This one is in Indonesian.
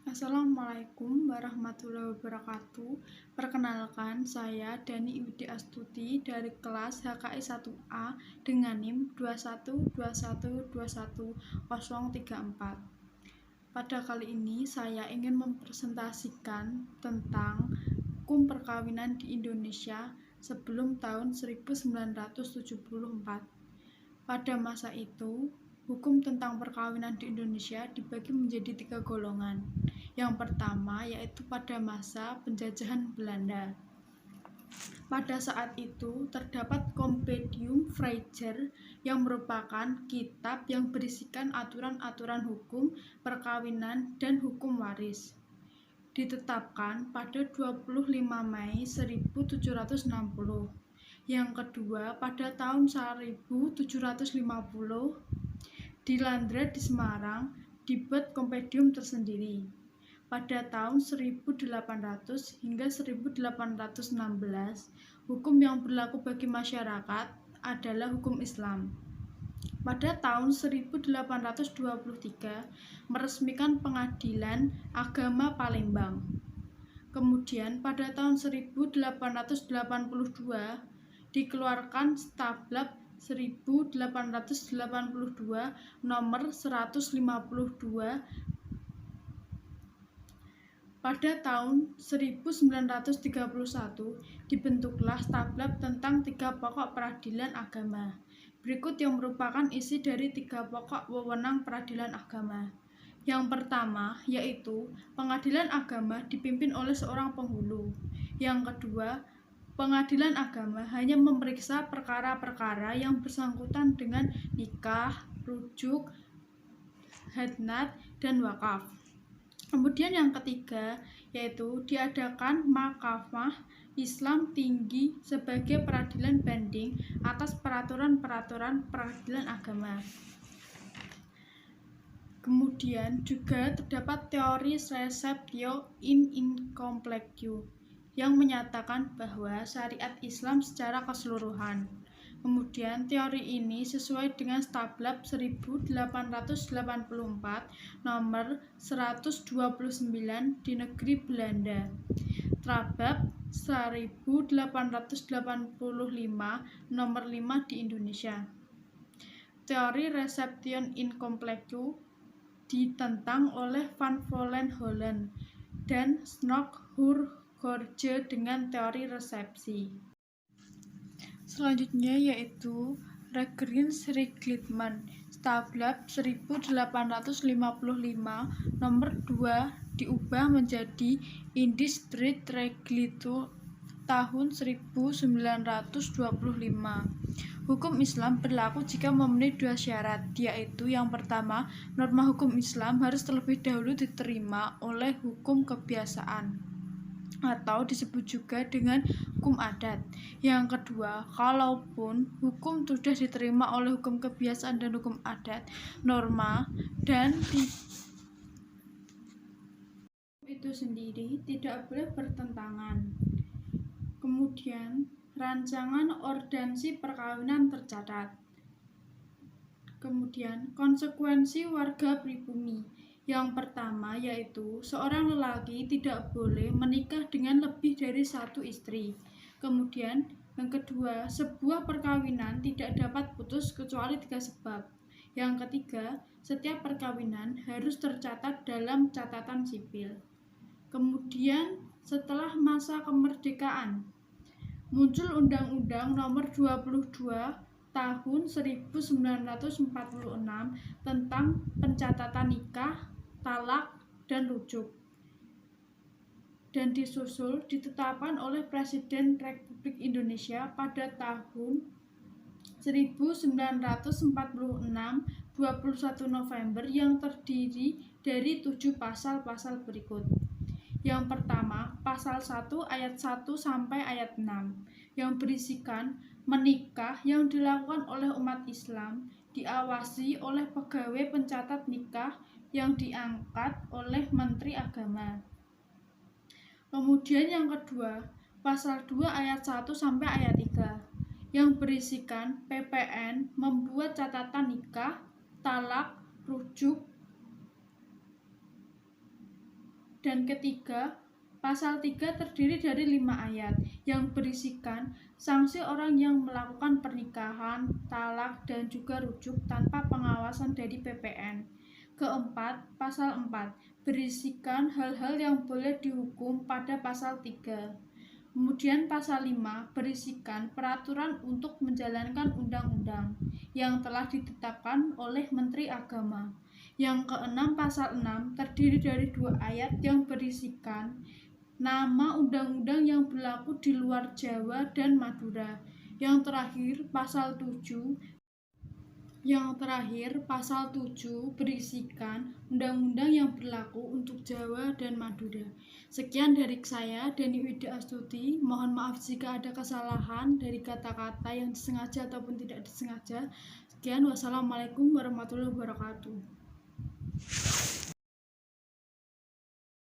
Assalamualaikum warahmatullahi wabarakatuh. Perkenalkan, saya Dani Iwidi Astuti dari kelas HKI 1A dengan NIM 21212121034. Pada kali ini saya ingin mempresentasikan tentang hukum perkawinan di Indonesia sebelum tahun 1974. Pada masa itu, hukum tentang perkawinan di Indonesia dibagi menjadi 3 golongan. Yang pertama yaitu pada masa penjajahan Belanda. Pada saat itu terdapat Compendium Fraiser yang merupakan kitab yang berisikan aturan-aturan hukum perkawinan dan hukum waris. Ditetapkan pada 25 Mei 1760. Yang kedua pada tahun 1750 di Landra di Semarang dibuat kompendium tersendiri. Pada tahun 1800 hingga 1816, hukum yang berlaku bagi masyarakat adalah hukum Islam. Pada tahun 1823 meresmikan Pengadilan Agama Palembang. Kemudian pada tahun 1882 dikeluarkan Stablab 1882 nomor 152. Pada tahun 1931 dibentuklah Stablab tentang 3 pokok peradilan agama. Berikut yang merupakan isi dari 3 pokok wewenang peradilan agama. Yang pertama yaitu pengadilan agama dipimpin oleh seorang penghulu. Yang kedua, pengadilan agama hanya memeriksa perkara-perkara yang bersangkutan dengan nikah, rujuk, hadnat, dan wakaf. Kemudian yang ketiga yaitu diadakan Mahkamah Islam Tinggi sebagai peradilan banding atas peraturan-peraturan peradilan agama. Kemudian juga terdapat teori receptio in incompletio yang menyatakan bahwa syariat Islam secara keseluruhan. Kemudian teori ini sesuai dengan Stablab 1884 nomor 129 di negeri Belanda, Trabab 1885 nomor 5 di Indonesia. Teori reception incompletio ditentang oleh Van Vollenhoven dan Snodgrass dengan teori resepsi. Selanjutnya yaitu Regins-Riegelsmann, Stablab 1855 nomor 2 diubah menjadi Indiscret Regulator tahun 1925. Hukum Islam berlaku jika memenuhi 2 syarat, yaitu yang pertama, norma hukum Islam harus terlebih dahulu diterima oleh hukum kebiasaan atau disebut juga dengan hukum adat. Yang kedua, kalaupun hukum sudah diterima oleh hukum kebiasaan dan hukum adat, norma dan itu sendiri tidak boleh bertentangan. Kemudian rancangan ordonansi perkawinan tercatat. Kemudian konsekuensi warga pribumi. Yang pertama yaitu seorang lelaki tidak boleh menikah dengan lebih dari 1 istri. Kemudian yang kedua, sebuah perkawinan tidak dapat putus kecuali 3 sebab. Yang ketiga, setiap perkawinan harus tercatat dalam catatan sipil. Kemudian setelah masa kemerdekaan muncul Undang-Undang Nomor 22 Tahun 1946 tentang pencatatan nikah, talak, dan rujuk, dan disusul ditetapkan oleh Presiden Republik Indonesia pada tahun 1946 21 November yang terdiri dari 7 pasal-pasal berikut. Yang pertama, pasal 1 ayat 1 sampai ayat 6 yang berisikan menikah yang dilakukan oleh umat Islam diawasi oleh pegawai pencatat nikah yang diangkat oleh Menteri Agama. Kemudian yang kedua, pasal 2 ayat 1 sampai ayat 3 yang berisikan PPN membuat catatan nikah, talak, rujuk, Dan ketiga, pasal 3 terdiri dari 5 ayat yang berisikan sanksi orang yang melakukan pernikahan, talak, dan juga rujuk tanpa pengawasan dari PPN. Keempat, pasal 4 berisikan hal-hal yang boleh dihukum pada pasal 3. Kemudian pasal 5 berisikan peraturan untuk menjalankan undang-undang yang telah ditetapkan oleh Menteri Agama. Yang keenam, pasal 6 terdiri dari 2 ayat yang berisikan nama undang-undang yang berlaku di luar Jawa dan Madura. Yang terakhir, pasal 7 berisikan undang-undang yang berlaku untuk Jawa dan Madura. Sekian dari saya, Deni Wida Astuti. Mohon maaf jika ada kesalahan dari kata-kata yang disengaja ataupun tidak disengaja. Sekian, wassalamualaikum warahmatullahi wabarakatuh.